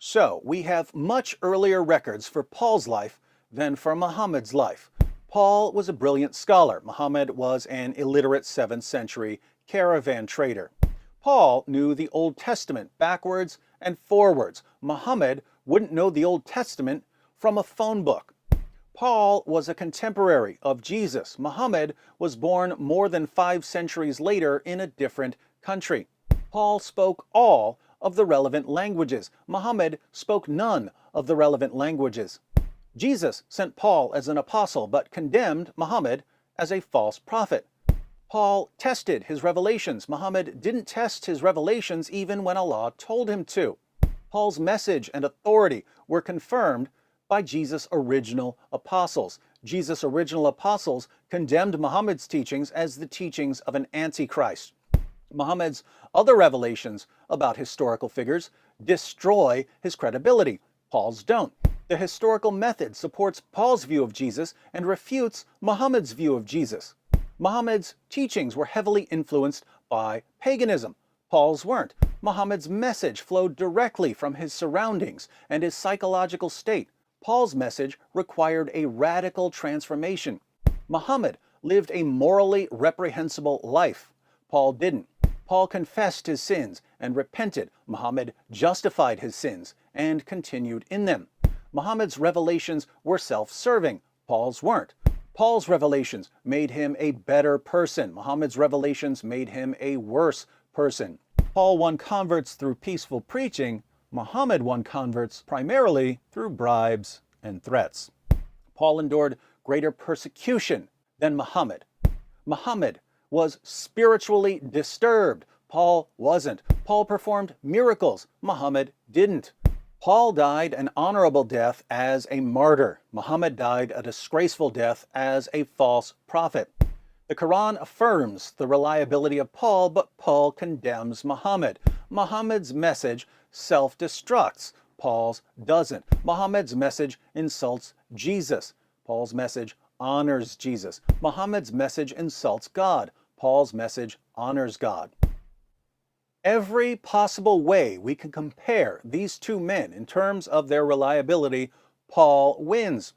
So, we have much earlier records for Paul's life than for Muhammad's life. Paul was a brilliant scholar. Muhammad was an illiterate 7th century caravan trader. Paul knew the Old Testament backwards and forwards. Muhammad wouldn't know the Old Testament from a phone book. Paul was a contemporary of Jesus. Muhammad was born more than 5 centuries later in a different country. Paul spoke all of the relevant languages. Muhammad spoke none of the relevant languages. Jesus sent Paul as an apostle, but condemned Muhammad as a false prophet. Paul tested his revelations. Muhammad didn't test his revelations even when Allah told him to. Paul's message and authority were confirmed by Jesus' original apostles. Jesus' original apostles condemned Muhammad's teachings as the teachings of an antichrist. Muhammad's other revelations about historical figures destroy his credibility. Paul's don't. The historical method supports Paul's view of Jesus and refutes Muhammad's view of Jesus. Muhammad's teachings were heavily influenced by paganism. Paul's weren't. Muhammad's message flowed directly from his surroundings and his psychological state. Paul's message required a radical transformation. Muhammad lived a morally reprehensible life. Paul didn't. Paul confessed his sins and repented. Muhammad justified his sins and continued in them. Muhammad's revelations were self-serving. Paul's weren't. Paul's revelations made him a better person. Muhammad's revelations made him a worse person. Paul won converts through peaceful preaching. Muhammad won converts primarily through bribes and threats. Paul endured greater persecution than Muhammad. Muhammad was spiritually disturbed. Paul wasn't. Paul performed miracles. Muhammad didn't. Paul died an honorable death as a martyr. Muhammad died a disgraceful death as a false prophet. The Quran affirms the reliability of Paul, but Paul condemns Muhammad. Muhammad's message self-destructs. Paul's doesn't. Muhammad's message insults Jesus. Paul's message honors Jesus. Muhammad's message insults God. Paul's message honors God. Every possible way we can compare these two men in terms of their reliability, Paul wins.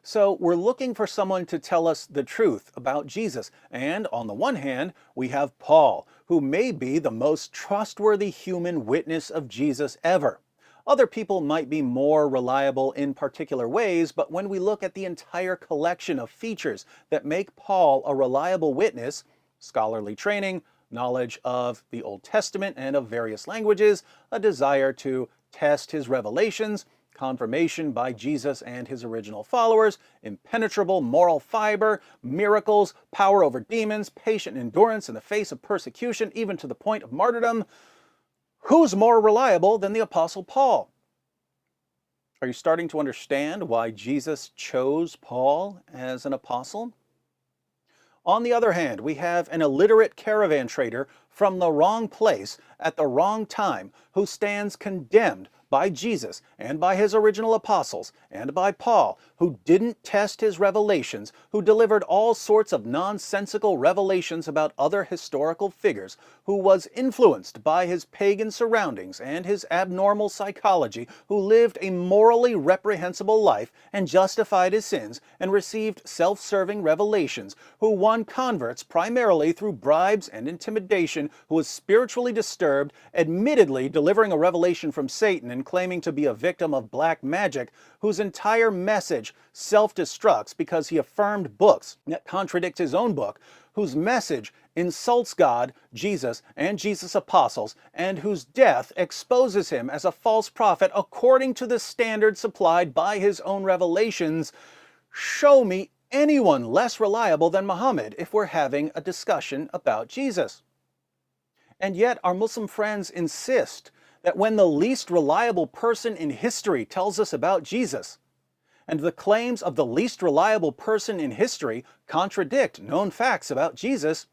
So we're looking for someone to tell us the truth about Jesus. And on the one hand, we have Paul, who may be the most trustworthy human witness of Jesus ever. Other people might be more reliable in particular ways, but when we look at the entire collection of features that make Paul a reliable witness, scholarly training, knowledge of the Old Testament and of various languages, a desire to test his revelations, confirmation by Jesus and his original followers, impenetrable moral fiber, miracles, power over demons, patient endurance in the face of persecution, even to the point of martyrdom. Who's more reliable than the Apostle Paul? Are you starting to understand why Jesus chose Paul as an apostle? On the other hand, we have an illiterate caravan trader from the wrong place at the wrong time who stands condemned by Jesus and by his original apostles and by Paul, who didn't test his revelations, who delivered all sorts of nonsensical revelations about other historical figures, who was influenced by his pagan surroundings and his abnormal psychology, who lived a morally reprehensible life and justified his sins and received self-serving revelations, who won converts primarily through bribes and intimidation, who was spiritually disturbed, admittedly delivering a revelation from Satan and claiming to be a victim of black magic, whose entire message self-destructs because he affirmed books that contradict his own book, whose message insults God, Jesus, and Jesus' apostles, and whose death exposes him as a false prophet according to the standard supplied by his own revelations. Show me anyone less reliable than Muhammad if we're having a discussion about Jesus. And yet our Muslim friends insist that when the least reliable person in history tells us about Jesus, and the claims of the least reliable person in history contradict known facts about Jesus,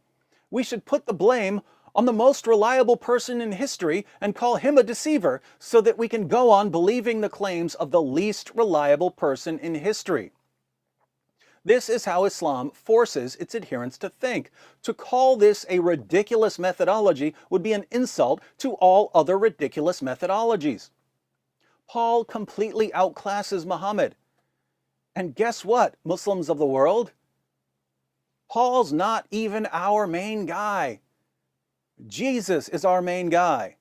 we should put the blame on the most reliable person in history and call him a deceiver so that we can go on believing the claims of the least reliable person in history. This is how Islam forces its adherents to think. To call this a ridiculous methodology would be an insult to all other ridiculous methodologies. Paul completely outclasses Muhammad. And guess what, Muslims of the world? Paul's not even our main guy. Jesus is our main guy.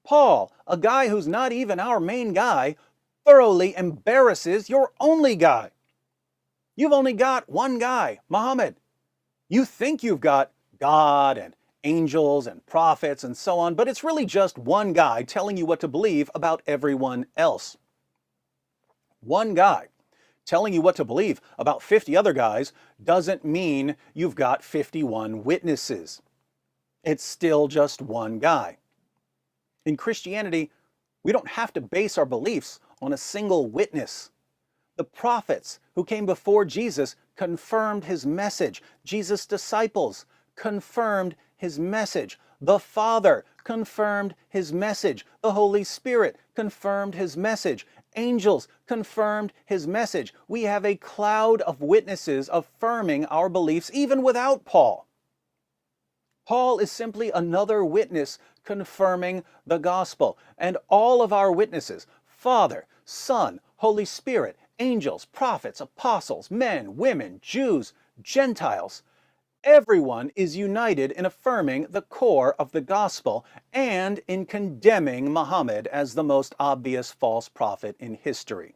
Paul, a guy who's not even our main guy, thoroughly embarrasses your only guy. You've only got one guy, Muhammad. You think you've got God and angels and prophets and so on, but it's really just one guy telling you what to believe about everyone else. One guy telling you what to believe about 50 other guys doesn't mean you've got 51 witnesses. It's still just one guy. In Christianity, we don't have to base our beliefs on a single witness. The prophets who came before Jesus confirmed his message. Jesus' disciples confirmed his message. The Father confirmed his message. The Holy Spirit confirmed his message. Angels confirmed his message. We have a cloud of witnesses affirming our beliefs even without Paul. Paul is simply another witness confirming the gospel. And all of our witnesses, Father, Son, Holy Spirit, angels, prophets, apostles, men, women, Jews, Gentiles, everyone is united in affirming the core of the gospel and in condemning Muhammad as the most obvious false prophet in history.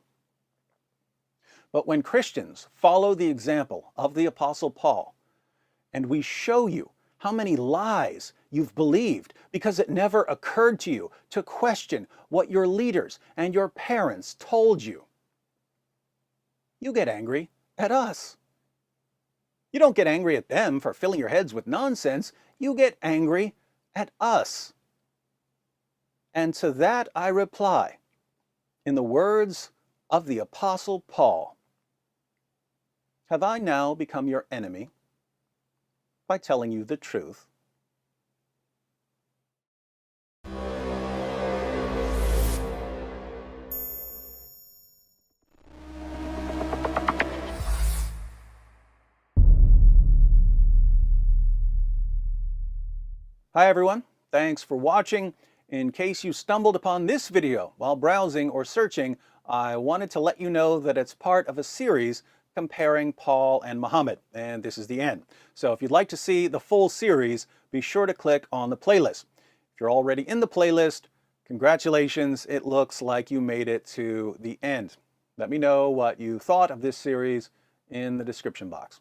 But when Christians follow the example of the Apostle Paul, and we show you how many lies you've believed because it never occurred to you to question what your leaders and your parents told you, you get angry at us. You don't get angry at them for filling your heads with nonsense. You get angry at us. And to that I reply, in the words of the Apostle Paul, have I now become your enemy by telling you the truth? Hi everyone, thanks for watching. In case you stumbled upon this video while browsing or searching, I wanted to let you know that it's part of a series comparing Paul and Muhammad, and this is the end. So if you'd like to see the full series, be sure to click on the playlist. If you're already in the playlist, congratulations, it looks like you made it to the end. Let me know what you thought of this series in the description box.